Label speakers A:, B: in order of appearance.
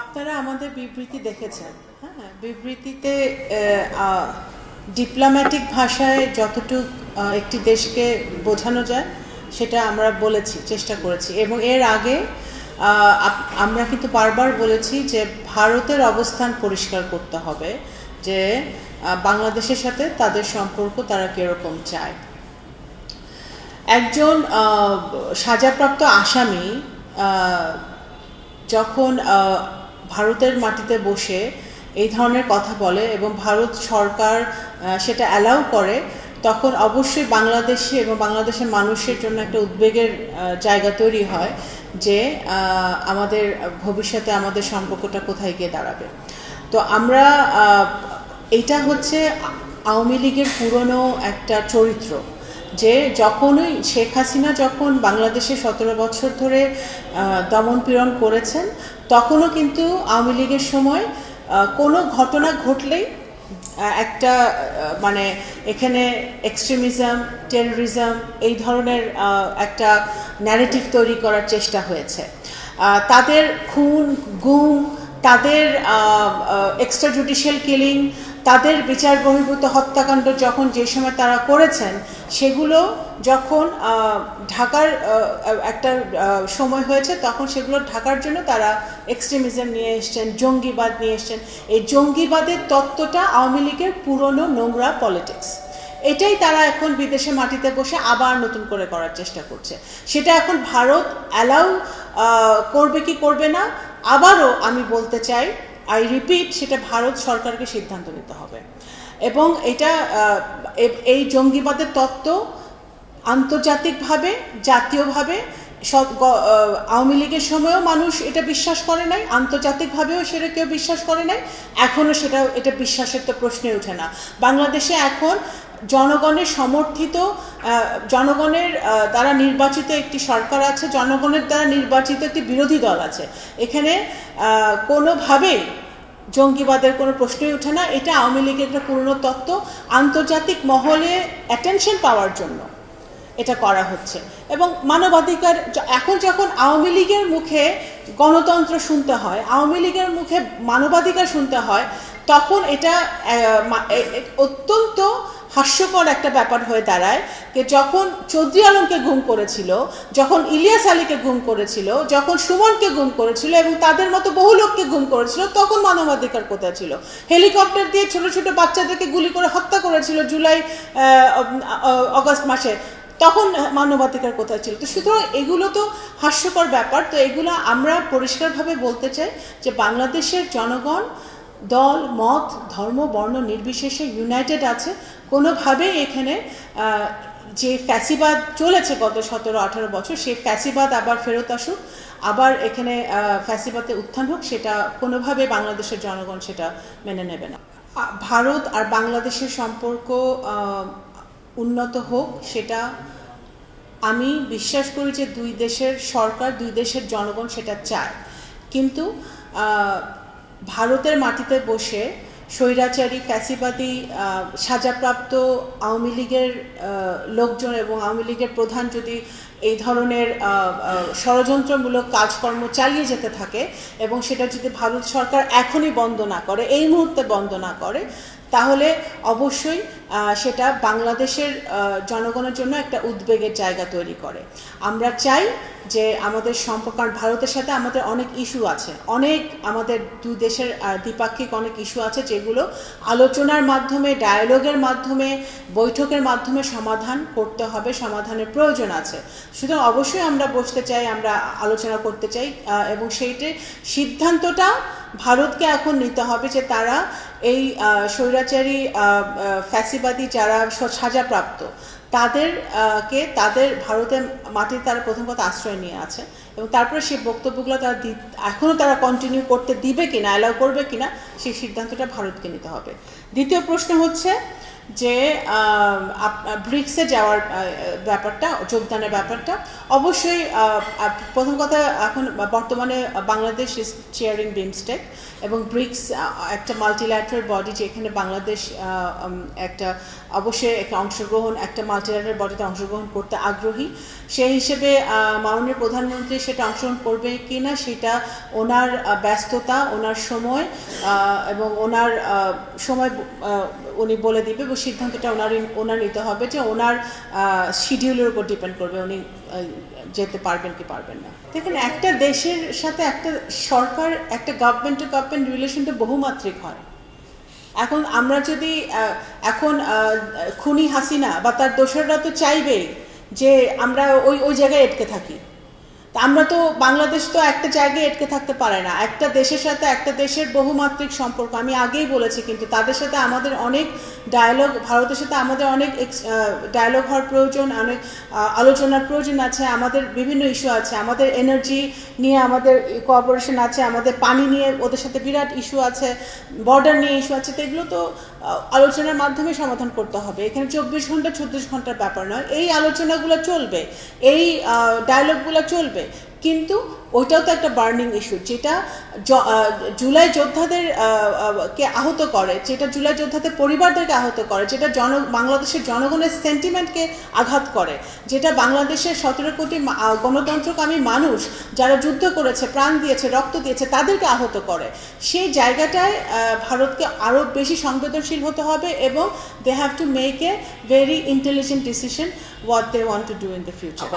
A: আপনারা আমাদের বিবৃতি দেখেছেন। হ্যাঁ, বিবৃতিতে ডিপ্লোম্যাটিক ভাষায় যতটুকু একটি দেশকে বোঝানো যায় সেটা আমরা বলেছি, চেষ্টা করেছি। এবং এর আগে আমরা কিন্তু বারবার বলেছি যে ভারতের অবস্থান পরিষ্কার করতে হবে, যে বাংলাদেশের সাথে তাদের সম্পর্ক তারা কীরকম চায়। একজন সাজাপ্রাপ্ত আসামি যখন ভারতের মাটিতে বসে এই ধরনের কথা বলে এবং ভারত সরকার সেটা অ্যালাউ করে, তখন অবশ্যই বাংলাদেশি এবং বাংলাদেশের মানুষের জন্য একটা উদ্বেগের জায়গা তৈরি হয় যে আমাদের ভবিষ্যতে আমাদের সম্পর্কটা কোথায় গিয়ে দাঁড়াবে। তো আমরা এটা হচ্ছে আওয়ামী লীগের পুরনো একটা চরিত্র, যে যখনই শেখ হাসিনা যখন বাংলাদেশে 17 বছর ধরে দমন পীড়ন করেছেন, তখনও কিন্তু আওয়ামী লীগের সময় কোনো ঘটনা ঘটলেই একটা মানে এখানে এক্সট্রিমিজম, টেররিজম এই ধরনের একটা ন্যারেটিভ তৈরি করার চেষ্টা হয়েছে। তাদের খুন, গুম, তাদের এক্সট্রা জুডিশিয়াল কিলিং, তাদের বিচার বহির্ভূত হত্যাকাণ্ড যখন যে সময় তারা করেছেন, সেগুলো যখন ঢাকার একটা সময় হয়েছে, তখন সেগুলো ঢাকার জন্য তারা এক্সট্রিমিজম নিয়ে এসছেন, জঙ্গিবাদ নিয়ে এসছেন। এই জঙ্গিবাদের তত্ত্বটা আওয়ামী লীগের পুরনো নোংরা পলিটিক্স, এটাই তারা এখন বিদেশে মাটিতে বসে আবার নতুন করে করার চেষ্টা করছে। সেটা এখন ভারত অ্যালাউ করবে কি করবে না, আবারও আমি বলতে চাই, আই রিপিট, সেটা ভারত সরকারকে সিদ্ধান্ত নিতে হবে। এবং এটা এই জঙ্গিবাদের তত্ত্ব আন্তর্জাতিকভাবে, জাতীয়ভাবে আওয়ামী লীগের সময়ও মানুষ এটা বিশ্বাস করে নাই, আন্তর্জাতিকভাবেও সেটা কেউ বিশ্বাস করে নাই, এখনও এটা বিশ্বাসের তো প্রশ্নই ওঠে না। বাংলাদেশে এখন জনগণের সমর্থিত, জনগণের দ্বারা নির্বাচিত একটি সরকার আছে, জনগণের দ্বারা নির্বাচিত একটি বিরোধী দল আছে। এখানে কোনোভাবেই জঙ্গিবাদের কোনো প্রশ্নই ওঠে না। এটা আওয়ামী লীগের একটা পুরনো তত্ত্ব, আন্তর্জাতিক মহলে অ্যাটেনশন পাওয়ার জন্য এটা করা হচ্ছে। এবং মানবাধিকার, এখন যখন আওয়ামী লীগের মুখে গণতন্ত্র শুনতে হয়, আওয়ামী লীগের মুখে মানবাধিকার শুনতে হয়, তখন এটা অত্যন্ত হাস্যকর একটা ব্যাপার হয়ে দাঁড়ায় যে যখন চৌধুরী আলমকে গুম করেছিল, যখন ইলিয়াস আলীকে গুম করেছিল, যখন সুমনকে গুম করেছিল এবং তাদের মতো বহু লোককে গুম করেছিল, তখন মানবাধিকার কোথায় ছিল? হেলিকপ্টার দিয়ে ছোট ছোট বাচ্চাদেরকে গুলি করে হত্যা করেছিল জুলাই অগস্ট মাসে, তখন মানবাধিকার কোথায় ছিল? তো সুতরাং এগুলো তো হাস্যকর ব্যাপার। তো এগুলো আমরা পরিষ্কারভাবে বলতে চাই যে বাংলাদেশের জনগণ দল, মত, ধর্ম, বর্ণ নির্বিশেষে ইউনাইটেড আছে। কোনোভাবেই এখানে যে ফ্যাসিবাদ চলেছে গত 17-18 বছর, সেই ফ্যাসিবাদ আবার ফেরত আসুক, আবার এখানে ফ্যাসিবাদে উত্থান হোক, সেটা কোনোভাবে বাংলাদেশের জনগণ সেটা মেনে নেবে না। ভারত আর বাংলাদেশের সম্পর্ক উন্নত হোক, সেটা আমি বিশ্বাস করি যে দুই দেশের সরকার, দুই দেশের জনগণ সেটা চায়। কিন্তু ভারতের মাটিতে বসে স্বৈরাচারী, ফ্যাসিবাদী, সাজাপ্রাপ্ত আওয়ামী লীগের লোকজন এবং আওয়ামী লীগের প্রধান যদি এই ধরনের ষড়যন্ত্রমূলক কাজকর্ম চালিয়ে যেতে থাকে এবং সেটা যদি ভারত সরকার এখনই বন্ধ না করে, এই মুহূর্তে বন্ধ না করে, তাহলে অবশ্যই সেটা বাংলাদেশের জনগণের জন্য একটা উদ্বেগের জায়গা তৈরি করে। আমরা চাই যে আমাদের সম্পর্ক, কারণ ভারতের সাথে আমাদের অনেক ইস্যু আছে, অনেক আমাদের দুই দেশের দ্বিপাক্ষিক অনেক ইস্যু আছে, যেগুলো আলোচনার মাধ্যমে, ডায়ালগের মাধ্যমে, বৈঠকের মাধ্যমে সমাধান করতে হবে, সমাধানের প্রয়োজন আছে। সুতরাং অবশ্যই আমরা বসতে চাই, আমরা আলোচনা করতে চাই, এবং সেইটির সিদ্ধান্তটা ভারতকে এখন নিতে হবে যে তারা এই স্বৈরাচারী ফ্যাসিবাদী যারা সাজাপ্রাপ্ত, তাদের ভারতের মাটির তারা প্রথম কথা আশ্রয় নিয়ে আছে, এবং তারপরে সেই বক্তব্যগুলো তারা এখনও তারা কন্টিনিউ করতে দিবে কিনা, অ্যালাউ করবে কিনা, সেই সিদ্ধান্তটা ভারতকে নিতে হবে। দ্বিতীয় প্রশ্ন হচ্ছে যে ব্রিক্সে যাওয়ার ব্যাপারটা, যোগদানের ব্যাপারটা অবশ্যই প্রথম কথা, এখন বর্তমানে বাংলাদেশ ইজ চেয়ারিং বিমস্টেক এবং ব্রিক্স একটা মাল্টিল্যাটারাল বডি, যেখানে বাংলাদেশ একটা অবশ্যই একটা অংশগ্রহণ, একটা মাল্টিল্যাটারাল বডিতে অংশগ্রহণ করতে আগ্রহী। সেই হিসেবে মাননীয় প্রধানমন্ত্রী সেটা অংশগ্রহণ করবে কি না সেটা ওনার ব্যস্ততা, ওনার সময় এবং ওনার সময় উনি বলে দিবে, এবং সিদ্ধান্তটা ওনার নিতে হবে, যে ওনার শিডিউলের উপর ডিপেন্ড করবে উনি যেতে পারবেন কি পারবেন না। দেখেন, একটা দেশের সাথে একটা সরকার, একটা গভর্নমেন্ট টু গভর্নমেন্ট রিলেশনটা বহুমাত্রিক হয়। এখন আমরা যদি এখন খুনি হাসিনা বা তার দোসররা তো চাইবেই যে আমরা ওই জায়গায় আটকে থাকি। তা আমরা তো, বাংলাদেশ তো একটা জায়গায় আটকে থাকতে পারে না। একটা দেশের সাথে একটা দেশের বহুমাত্রিক সম্পর্ক, আমি আগেই বলেছি, কিন্তু তাদের সাথে আমাদের অনেক ডায়ালগ, ভারতের সাথে আমাদের অনেক ডায়ালগ হওয়ার প্রয়োজন, অনেক আলোচনার প্রয়োজন আছে। আমাদের বিভিন্ন ইস্যু আছে, আমাদের এনার্জি নিয়ে আমাদের কোঅপারেশন আছে, আমাদের পানি নিয়ে ওদের সাথে বিরাট ইস্যু আছে, বর্ডার নিয়ে ইস্যু আছে। তো এগুলো তো আলোচনার মাধ্যমে সমাধান করতে হবে। এখানে 24 ঘন্টা 36 ঘন্টার ব্যাপার নয়। এই আলোচনাগুলো চলবে, এই ডায়ালগগুলো চলবে, কিন্তু ওইটাও তো একটা বার্নিং ইস্যু, যেটা জুলাই যোদ্ধাদের কে আহত করে, যেটা জুলাই যোদ্ধাদের পরিবারদেরকে আহত করে, যেটা বাংলাদেশের জনগণের সেন্টিমেন্টকে আঘাত করে, যেটা বাংলাদেশের 17 কোটি গণতন্ত্রকামী মানুষ যারা যুদ্ধ করেছে, প্রাণ দিয়েছে, রক্ত দিয়েছে, তাদেরকে আহত করে। সেই জায়গাটায় ভারতকে আরও বেশি সংবেদনশীল হতে হবে, এবং they have to make a very intelligent decision what they want to do in the future.